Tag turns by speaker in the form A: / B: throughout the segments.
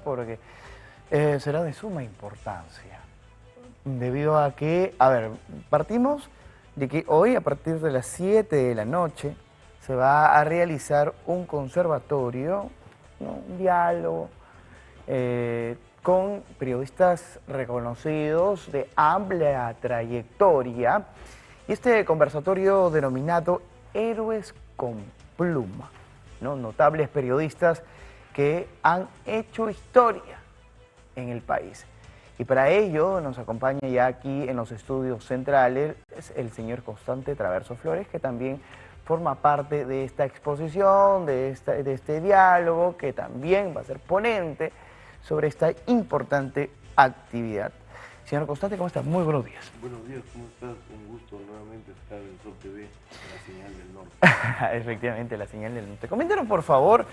A: Porque será de suma importancia, debido a que, partimos de que hoy a partir de las 7 de la noche se va a realizar un conservatorio, ¿no? Un diálogo con periodistas reconocidos de amplia trayectoria, y este conversatorio denominado Héroes con Pluma, ¿no? Notables periodistas que han hecho historia en el país. Y para ello nos acompaña ya aquí en los estudios centrales el señor Constante Traverso Flores, que también forma parte de esta exposición, de este diálogo, que también va a ser ponente sobre esta importante actividad. Señor Constante, ¿cómo está? Muy buenos días.
B: Buenos días, ¿cómo estás? Un gusto nuevamente estar en Sol TV, la señal del norte.
A: Efectivamente, la señal del norte. Coméntenos, por favor,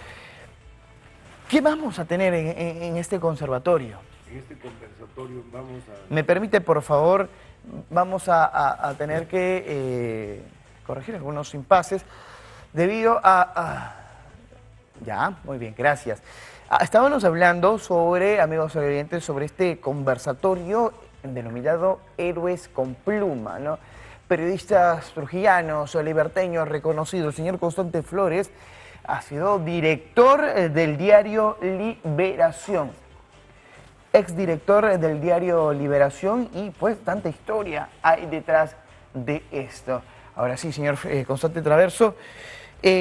A: ¿qué vamos a tener en este conservatorio?
B: En este conversatorio vamos a...
A: ¿Me permite, por favor? Vamos a tener que corregir algunos impases debido a... Ya, muy bien, gracias. Estábamos hablando sobre, amigos televidentes, sobre este conversatorio denominado Héroes con Pluma, ¿no? Periodistas trujillanos o liberteños reconocidos. El señor Constante Flores ha sido director del diario Liberación, exdirector del diario Liberación, y pues tanta historia hay detrás de esto. Ahora sí, señor Constante Traverso,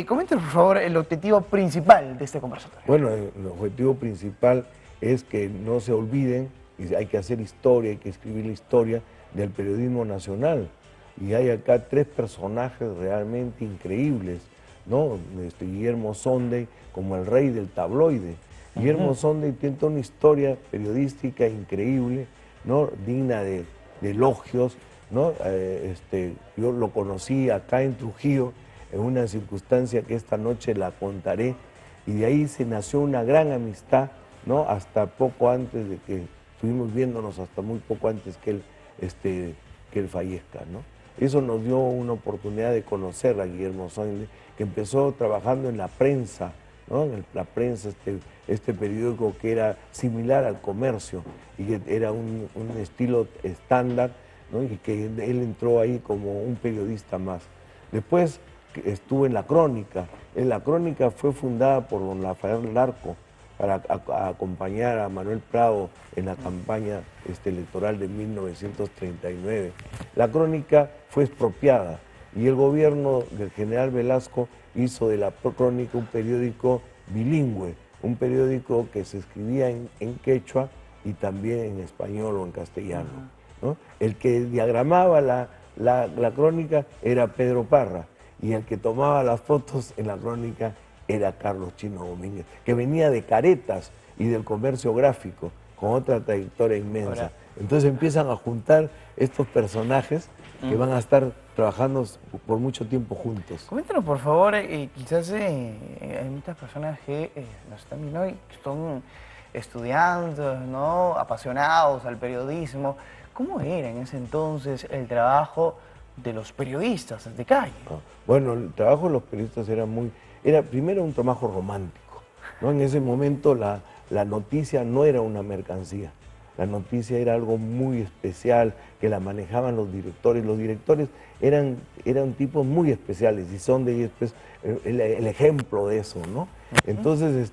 A: coméntenos por favor el objetivo principal de este conversatorio.
B: Bueno, el objetivo principal es que no se olviden, y hay que hacer historia, hay que escribir la historia del periodismo nacional. Y hay acá tres personajes realmente increíbles, ¿no? Guillermo Sonde como el rey del tabloide. Guillermo Sonde tiene toda una historia periodística increíble, ¿no? Digna de elogios, ¿no? Yo lo conocí acá en Trujillo en una circunstancia que esta noche la contaré, y de ahí se nació una gran amistad, ¿no? Hasta poco antes de que estuvimos viéndonos, hasta muy poco antes que él fallezca, ¿no? Eso nos dio una oportunidad de conocer a Guillermo Sonde, que empezó trabajando en la prensa, ¿no? En la prensa, este periódico que era similar al Comercio y que era un estilo estándar, ¿no? Y que él entró ahí como un periodista más. Después estuvo en La Crónica. La Crónica fue fundada por don Rafael Larco para acompañar a Manuel Prado en la campaña electoral de 1939. La Crónica fue expropiada y el gobierno del general Velasco hizo de La Crónica un periódico bilingüe, un periódico que se escribía en quechua y también en español o en castellano, ¿no? El que diagramaba la crónica era Pedro Parra, y el que tomaba las fotos en la crónica era Carlos Chino Domínguez, que venía de Caretas y del comercio gráfico, con otra trayectoria inmensa. Ahora, entonces empiezan a juntar estos personajes que van a estar trabajando por mucho tiempo juntos.
A: Coméntanos, por favor, quizás hay muchas personas que nos están viendo y que son estudiantes, ¿no? Apasionados al periodismo. ¿Cómo era en ese entonces el trabajo de los periodistas de calle?
B: Bueno, el trabajo de los periodistas era primero un trabajo romántico, ¿no? En ese momento la noticia no era una mercancía, la noticia era algo muy especial que la manejaban los directores. Los directores eran tipos muy especiales y son de ellos pues, el ejemplo de eso, ¿no? Entonces,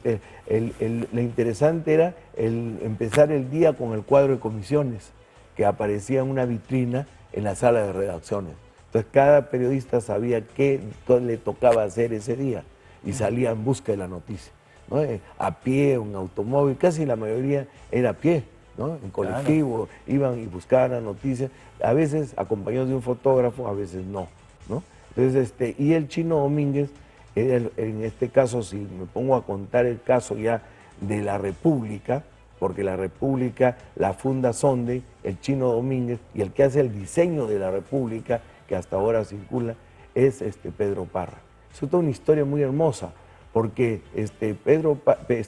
B: lo interesante era empezar el día con el cuadro de comisiones que aparecía en una vitrina en la sala de redacciones. Entonces cada periodista sabía qué le tocaba hacer ese día y salía en busca de la noticia, ¿no? A pie, en automóvil, casi la mayoría era a pie, ¿no? En colectivo, iban y buscaban la noticia, a veces acompañados de un fotógrafo, a veces no, ¿no? Entonces, y el Chino Domínguez, en este caso, si me pongo a contar el caso ya de la República, porque la República la funda Sonde, el Chino Domínguez, y el que hace el diseño de la República, que hasta ahora circula, es Pedro Parra. Es toda una historia muy hermosa, porque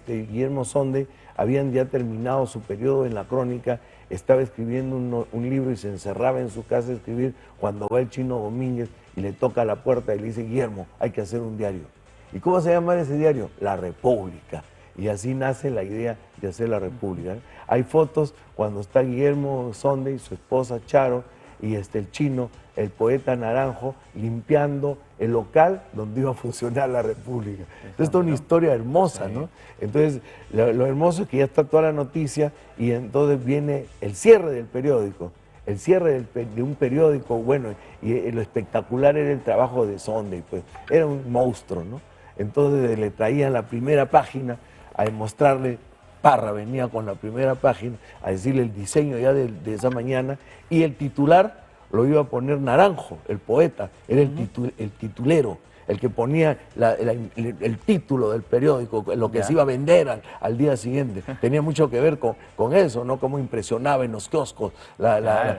B: Guillermo Sonde habían ya terminado su periodo en La Crónica, estaba escribiendo un libro y se encerraba en su casa a escribir, cuando va el Chino Domínguez y le toca a la puerta y le dice: Guillermo, hay que hacer un diario. ¿Y cómo se llama ese diario? La República. Y así nace la idea de hacer la República. Hay fotos cuando está Guillermo Sonde y su esposa Charo y el chino, el poeta Naranjo, limpiando el local donde iba a funcionar la República. Entonces, esto es una historia hermosa, ¿no? Entonces, lo hermoso es que ya está toda la noticia y entonces viene el cierre del periódico. El cierre de un periódico, bueno, y lo espectacular era el trabajo de Sonde, pues era un monstruo, ¿no? Entonces le traían la primera página a demostrarle, Parra venía con la primera página a decirle el diseño ya de esa mañana, y el titular lo iba a poner Naranjo, el poeta, era el titulero, el que ponía el título del periódico, lo que se iba a vender al día siguiente. Tenía mucho que ver con eso, ¿no? Cómo impresionaba en los kioscos,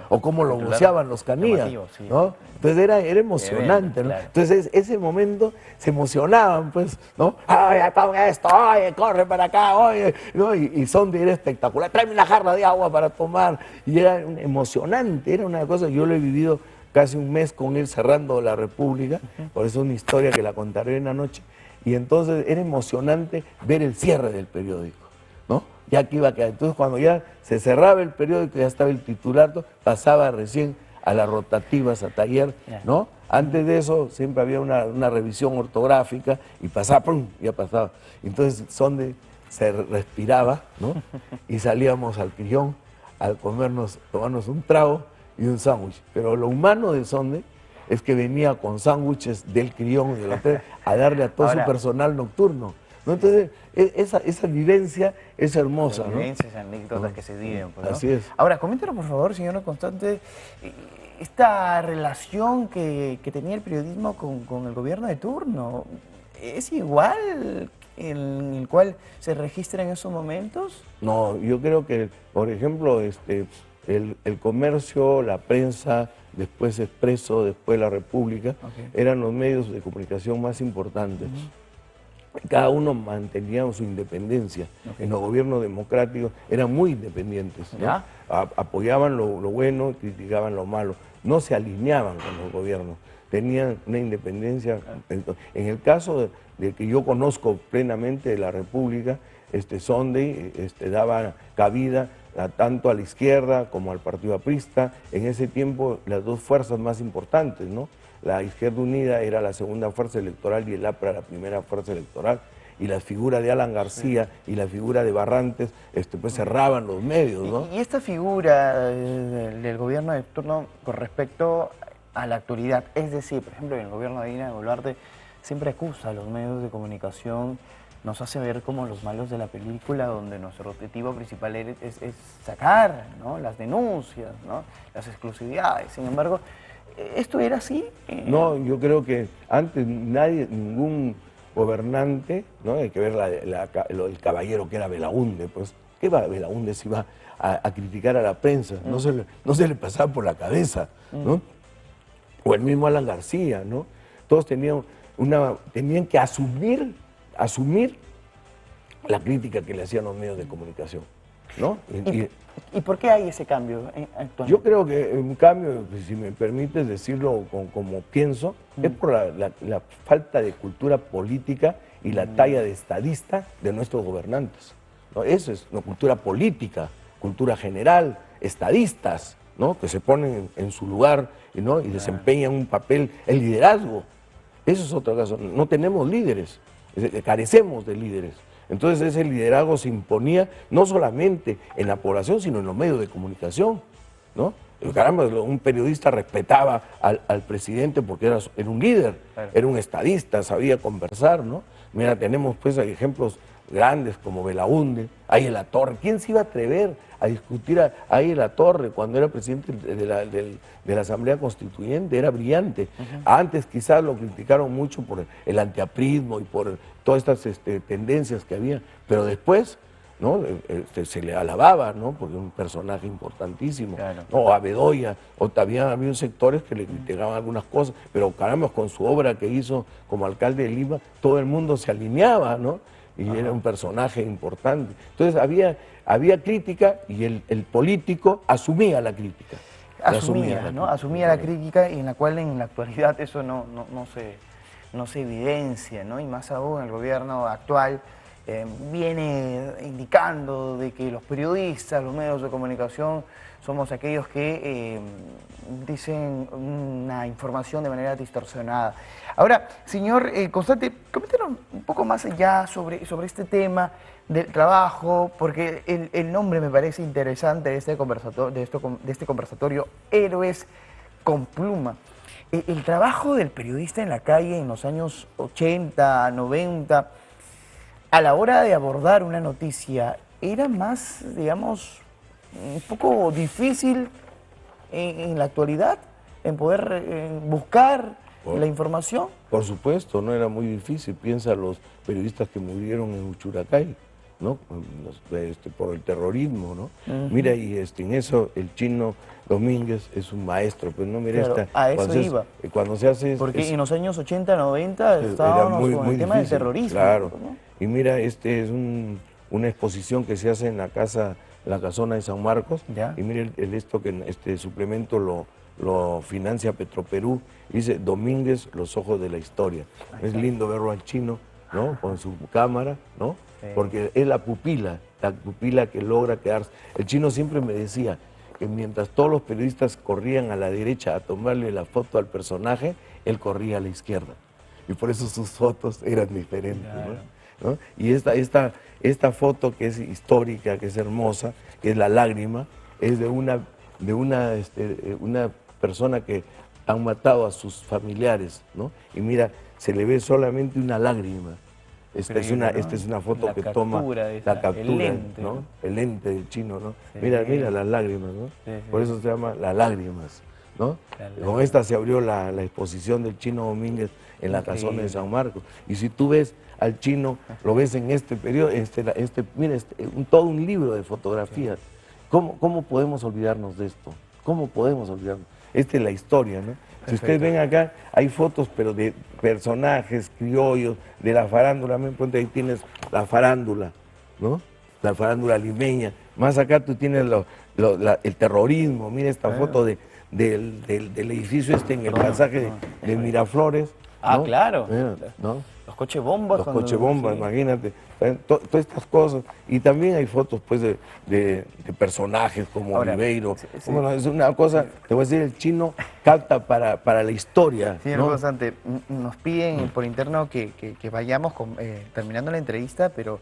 B: o cómo lo voceaban los canías, ¿no? Entonces era emocionante, ¿no? Entonces ese momento se emocionaban, pues, ¿no? ¡Ay, ponga esto! ¡Oye, corre para acá! ¡Oye! ¿No? Y Sonde era espectacular. ¡Tráeme una jarra de agua para tomar! Y era emocionante, era una cosa, yo lo he vivido casi un mes con él cerrando la República, por eso es una historia que la contaré en la noche, y entonces era emocionante ver el cierre del periódico, ¿no? Ya que iba a quedar. Entonces cuando ya se cerraba el periódico, ya estaba el titular, pasaba recién a las rotativas, a taller, ¿no? Antes de eso siempre había una revisión ortográfica y pasaba, ¡pum!, ya pasaba. Entonces Sonde se respiraba, ¿no? Y salíamos al Crillón a tomarnos un trago y un sándwich. Pero lo humano de Sonde es que venía con sándwiches del Crillón y del hotel a darle a todo su personal nocturno, ¿no? Entonces, esa vivencia es hermosa, ¿no?
A: Vivencias, anécdotas que se viven, pues, ¿no?
B: Así es.
A: Ahora, coméntanos, por favor, señora Constante, esta relación que tenía el periodismo con el gobierno de turno, ¿es igual en el cual se registra en esos momentos?
B: No, yo creo que, por ejemplo, el comercio, la prensa, después Expreso, después La República, eran los medios de comunicación más importantes. Cada uno mantenía su independencia. En los gobiernos democráticos eran muy independientes, ¿no? Apoyaban lo bueno, criticaban lo malo. No se alineaban con los gobiernos, tenían una independencia. En el caso de que yo conozco plenamente de La República, Sonde daba cabida tanto a la izquierda como al Partido Aprista. En ese tiempo las dos fuerzas más importantes, ¿no? La Izquierda Unida era la segunda fuerza electoral y el APRA la primera fuerza electoral. Y las figuras de Alan García y la figura de Barrantes pues cerraban los medios, ¿no?
A: Y esta figura del gobierno de turno con respecto a la actualidad, es decir, por ejemplo, en el gobierno de Dina Boluarte siempre acusa a los medios de comunicación, nos hace ver como los malos de la película, donde nuestro objetivo principal es sacar, ¿no?, las denuncias, ¿no?, las exclusividades. Sin embargo, ¿esto era así?
B: No, yo creo que antes ningún gobernante, ¿no? Hay que ver lo del caballero que era Belaúnde, pues, ¿qué va Belaúnde si iba a criticar a la prensa? No se le pasaba por la cabeza, ¿no? O el mismo Alan García, ¿no? Todos tenían que asumir la crítica que le hacían los medios de comunicación, ¿no?
A: ¿Y por qué hay ese cambio actualmente?
B: Yo creo que un cambio, si me permites decirlo como pienso, es por la falta de cultura política y la talla de estadista de nuestros gobernantes, ¿no? Eso es, ¿no?, cultura política, cultura general, estadistas, ¿no?, que se ponen en su lugar, ¿no?, y desempeñan un papel, el liderazgo. Eso es otra cosa. No tenemos líderes, carecemos de líderes. Entonces ese liderazgo se imponía no solamente en la población, sino en los medios de comunicación, ¿no? Caramba, un periodista respetaba al presidente porque era un líder, era un estadista, sabía conversar, ¿no? Mira, tenemos pues ejemplos grandes como Belaúnde, ahí en La Torre. ¿Quién se iba a atrever a discutir ahí en La Torre cuando era presidente de la Asamblea Constituyente? Era brillante. Antes quizás lo criticaron mucho por el antiaprismo y por todas estas tendencias que había, pero después, ¿no?, se le alababa, ¿no?, porque es un personaje importantísimo.
A: Claro.
B: No, a Bedoya, o también había sectores que le criticaban algunas cosas, pero caramba, con su obra que hizo como alcalde de Lima, todo el mundo se alineaba, ¿no? Y era un personaje importante. Entonces había crítica y el político asumía la crítica.
A: Asumía la crítica, y en la cual en la actualidad eso no se evidencia, ¿no? Y más aún el gobierno actual viene indicando de que los periodistas, los medios de comunicación, somos aquellos que dicen una información de manera distorsionada. Ahora, señor Constante, coméntenos un poco más allá sobre este tema del trabajo, porque el nombre me parece interesante de este conversatorio, Héroes con Pluma. El trabajo del periodista en la calle en los años 80, 90, a la hora de abordar una noticia, era más, digamos, un poco difícil en la actualidad, en poder buscar la información.
B: Por supuesto, no era muy difícil. Piensa los periodistas que murieron en Uchuracay, ¿no? Por el terrorismo, ¿no? Mira, y en eso el Chino Domínguez es un maestro, pues no, mira,
A: claro, a eso iba.
B: Cuando se hace...
A: Porque en los años 80, 90 estábamos con el tema del terrorismo.
B: Claro,
A: ¿no?
B: Y mira, es una exposición que se hace en la casona de San Marcos,
A: ¿ya?
B: Y mire esto que este suplemento lo financia Petroperú, dice Domínguez, los ojos de la historia. Es lindo verlo al Chino, ¿no? Con su cámara, ¿no? Sí. Porque es la pupila que logra quedarse. El Chino siempre me decía que mientras todos los periodistas corrían a la derecha a tomarle la foto al personaje, él corría a la izquierda. Y por eso sus fotos eran diferentes, claro. ¿no? Y esta foto que es histórica, que es hermosa, que es La Lágrima, es de una persona que han matado a sus familiares, ¿no? Y mira, se le ve solamente una lágrima. Esta es una foto que toma la captura, el lente, ¿no? El lente del Chino, ¿no? Sí. Mira las lágrimas, ¿no? Sí, sí. Por eso se llama Las Lágrimas, ¿no? Con esta se abrió la exposición del Chino Domínguez en la casona de San Marcos. Y si tú ves al Chino, lo ves en este periodo, mira, todo un libro de fotografías. Sí. ¿Cómo podemos olvidarnos de esto? ¿Cómo podemos olvidarnos? Esta es la historia, ¿no? Perfecto. Si ustedes ven acá, hay fotos, pero de personajes criollos, de la farándula. Ahí tienes la farándula, ¿no? La farándula limeña. Más acá tú tienes el terrorismo. Mira esta foto del edificio en el pasaje de Miraflores.
A: Ah, ¿no? Claro.
B: Mira, ¿no?
A: Los coches bombas.
B: Los coches bombas, sí. Imagínate. Todas estas cosas. Y también hay fotos, pues, de personajes como Oliveiro. Sí. Bueno, es una cosa, te voy a decir, el Chino capta para la historia.
A: Señor, ¿no? Constante, nos piden por interno que vayamos terminando la entrevista, pero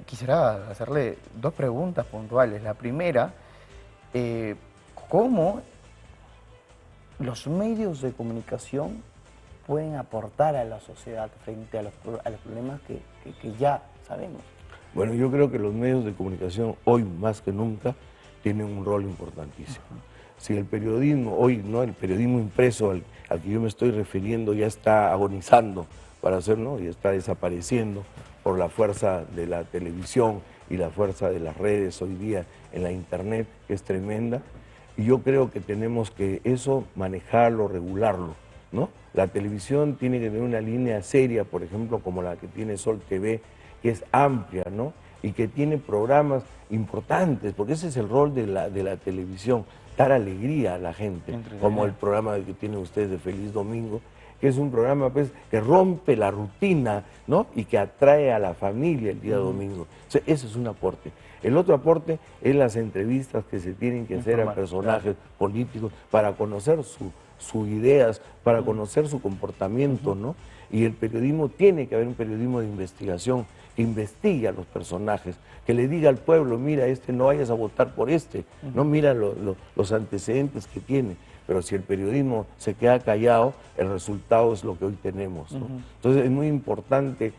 A: quisiera hacerle dos preguntas puntuales. La primera, ¿cómo los medios de comunicación pueden aportar a la sociedad frente a los problemas que ya sabemos?
B: Bueno, yo creo que los medios de comunicación hoy más que nunca tienen un rol importantísimo. Si el periodismo, hoy no, el periodismo impreso al que yo me estoy refiriendo ya está agonizando para hacer, ¿no? Ya está desapareciendo por la fuerza de la televisión y la fuerza de las redes hoy día en la internet, que es tremenda. Y yo creo que tenemos que eso manejarlo, regularlo, ¿no? La televisión tiene que tener una línea seria, por ejemplo, como la que tiene Sol TV, que es amplia, ¿no? Y que tiene programas importantes, porque ese es el rol de la televisión, dar alegría a la gente, como el programa que tienen ustedes de Feliz Domingo, que es un programa, pues, que rompe la rutina, ¿no? Y que atrae a la familia el día domingo. O sea, ese es un aporte. El otro aporte es las entrevistas que se tienen que hacer a personajes políticos para conocer sus ideas, para conocer su comportamiento, ¿no? Y el periodismo, tiene que haber un periodismo de investigación, que investigue a los personajes, que le diga al pueblo, mira, no vayas a votar por no mira los antecedentes que tiene. Pero si el periodismo se queda callado, el resultado es lo que hoy tenemos, ¿no? Entonces es muy importante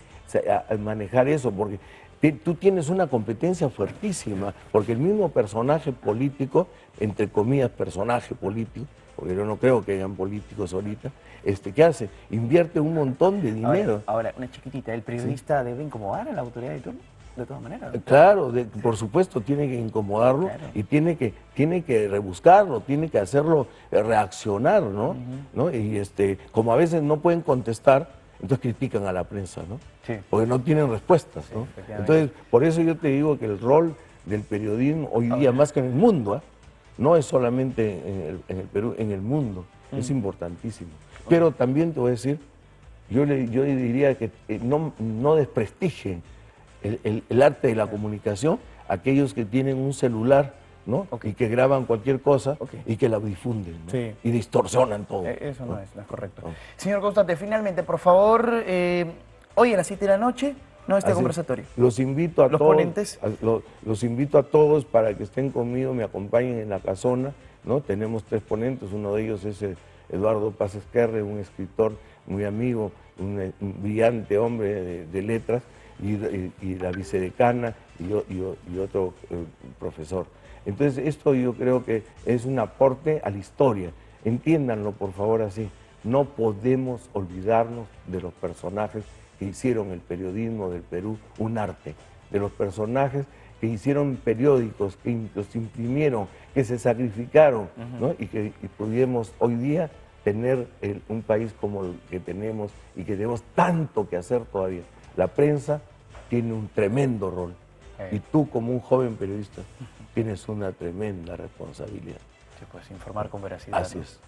B: manejar eso, porque tú tienes una competencia fuertísima, porque el mismo personaje político, entre comillas personaje político, porque yo no creo que hayan políticos ahorita, ¿qué hace? Invierte un montón de dinero.
A: Ahora, una chiquitita, ¿el periodista debe incomodar a la autoridad de turno? De todas maneras, ¿no?
B: Claro, por supuesto tiene que incomodarlo, claro. Y tiene que rebuscarlo, tiene que hacerlo reaccionar, ¿no? ¿no? Y como a veces no pueden contestar, entonces critican a la prensa, ¿no? Sí. Porque no tienen respuestas, ¿no? Sí, entonces, por eso yo te digo que el rol del periodismo hoy día, más que en el mundo, no es solamente en el Perú, en el mundo, es importantísimo. Pero también te voy a decir, yo le diría que no desprestigien el arte de la comunicación, aquellos que tienen un celular, ¿no?
A: Ok.
B: Y que graban cualquier cosa
A: Ok.
B: y que la difunden, ¿no?
A: Sí.
B: Y distorsionan todo.
A: Eso no es correcto.
B: No.
A: Señor Constante, finalmente, por favor, hoy a las 7 de la noche, no este
B: Así,
A: conversatorio.
B: los invito a
A: Los
B: todos,
A: ponentes.
B: los invito a todos para que estén conmigo, me acompañen en la casona, ¿no? Tenemos 3 ponentes, uno de ellos es Eduardo Paz Esquerre, un escritor muy amigo, un brillante hombre de letras, y la vicedecana y otro profesor. Entonces esto yo creo que es un aporte a la historia. Entiéndanlo por favor así. No podemos olvidarnos de los personajes que hicieron el periodismo del Perú un arte, de los personajes que hicieron periódicos, que los imprimieron, que se sacrificaron, ¿no? Y que pudimos hoy día tener un país como el que tenemos y que tenemos tanto que hacer todavía. La prensa tiene un tremendo rol y tú como un joven periodista tienes una tremenda responsabilidad.
A: Sí, pues informar con veracidad.
B: Así
A: ¿no?
B: es.